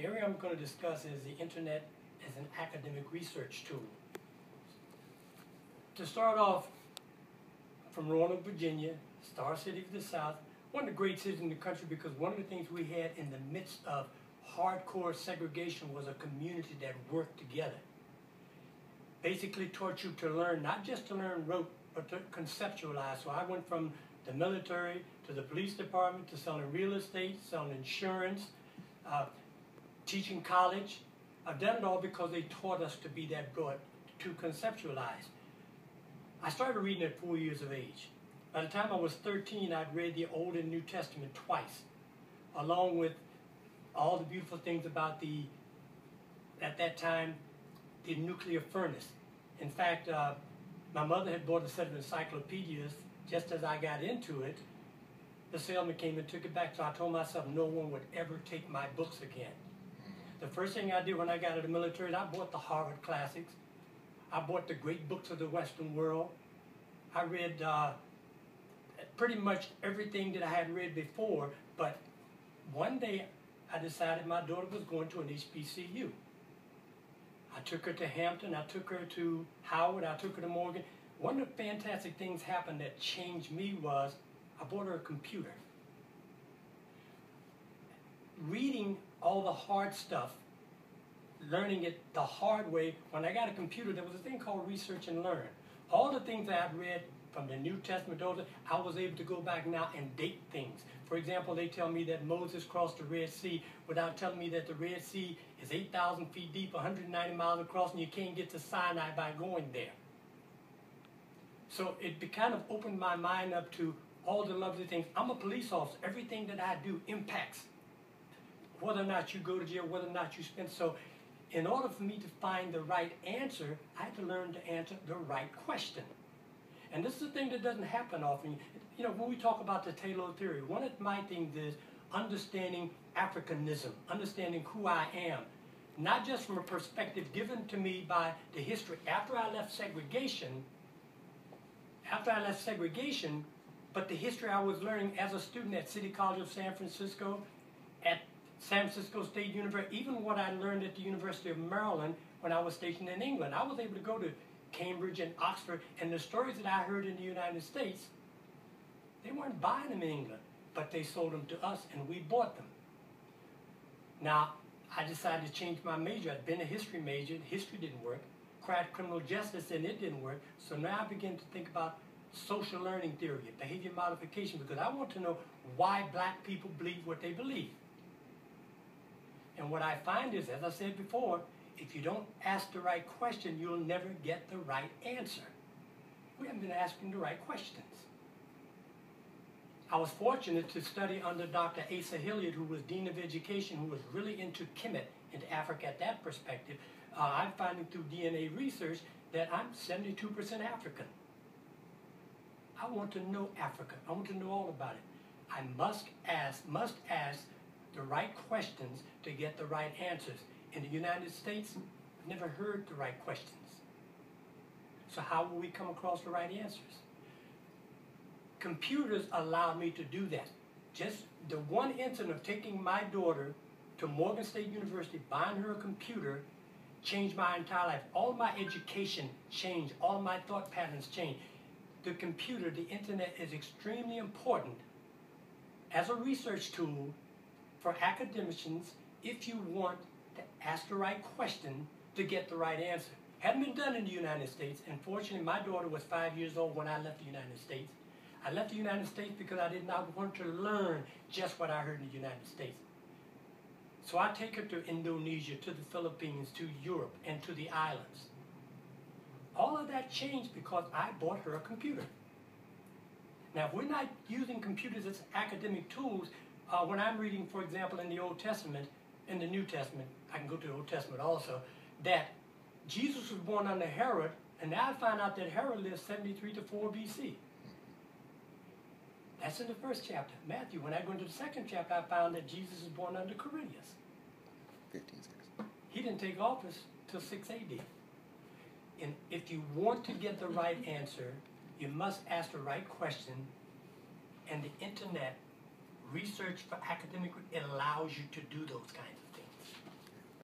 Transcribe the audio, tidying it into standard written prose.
The area I'm going to discuss is the internet as an academic research tool. To start off, from Roanoke, Virginia, Star City of the South, one of the great cities in the country, because one of the things we had in the midst of hardcore segregation was a community that worked together. Basically taught you to learn, not just to learn rote, but to conceptualize. So I went from the military to the police department to selling real estate, selling insurance, teaching college. I've done it all because they taught us to be that broad, to conceptualize. I started reading at 4 years of age. By the time I was 13, I'd read the Old and New Testament twice, along with all the beautiful things about at that time, the nuclear furnace. In fact, my mother had bought a set of encyclopedias. Just as I got into it, the salesman came and took it back. So I told myself no one would ever take my books again. The first thing I did when I got out of the military, I bought the Harvard classics. I bought the great books of the Western world. I read pretty much everything that I had read before, but one day I decided my daughter was going to an HBCU. I took her to Hampton, I took her to Howard, I took her to Morgan. One of the fantastic things happened that changed me was I bought her a computer. Reading all the hard stuff, learning it the hard way, when I got a computer, there was a thing called research and learn. All the things I had read from the New Testament, I was able to go back now and date things. For example, they tell me that Moses crossed the Red Sea without telling me that the Red Sea is 8,000 feet deep, 190 miles across, and you can't get to Sinai by going there. So it kind of opened my mind up to all the lovely things. I'm a police officer. Everything that I do impacts whether or not you go to jail, whether or not you spend. So in order for me to find the right answer, I had to learn to answer the right question. And this is a thing that doesn't happen often. You know, when we talk about the Taylor theory, one of my things is understanding Africanism, understanding who I am, not just from a perspective given to me by the history. After I left segregation, but the history I was learning as a student at City College of San Francisco, at San Francisco State University, even what I learned at the University of Maryland when I was stationed in England. I was able to go to Cambridge and Oxford, and the stories that I heard in the United States, they weren't buying them in England, but they sold them to us and we bought them. Now, I decided to change my major. I'd been a history major, history didn't work. Tried criminal justice and it didn't work. So now I began to think about social learning theory, behavior modification, because I want to know why black people believe what they believe. And what I find is, as I said before, if you don't ask the right question, you'll never get the right answer. We haven't been asking the right questions. I was fortunate to study under Dr. Asa Hilliard, who was Dean of Education, who was really into Kemet, into Africa at that perspective. I'm finding through DNA research that I'm 72% African. I want to know Africa. I want to know all about it. I must ask the right questions to get the right answers. In the United States, I've never heard the right questions. So how will we come across the right answers? Computers allow me to do that. Just the one incident of taking my daughter to Morgan State University, buying her a computer, changed my entire life. All my education changed. All my thought patterns changed. The computer, the internet is extremely important as a research tool for academicians if you want to ask the right question to get the right answer. Hadn't been done in the United States, and fortunately my daughter was 5 years old when I left the United States. I left the United States because I did not want to learn just what I heard in the United States. So I take her to Indonesia, to the Philippines, to Europe, and to the islands. All of that changed because I bought her a computer. Now, if we're not using computers as academic tools, when I'm reading, for example, in the Old Testament, in the New Testament, I can go to the Old Testament also, that Jesus was born under Herod, and now I find out that Herod lived 73 to 4 BC. That's in the first chapter, Matthew. When I go into the second chapter, I found that Jesus was born under Quirinius. 15, 6. He didn't take office till 6 AD. And if you want to get the right answer, you must ask the right question, and the internet, research for academic, it allows you to do those kinds of things.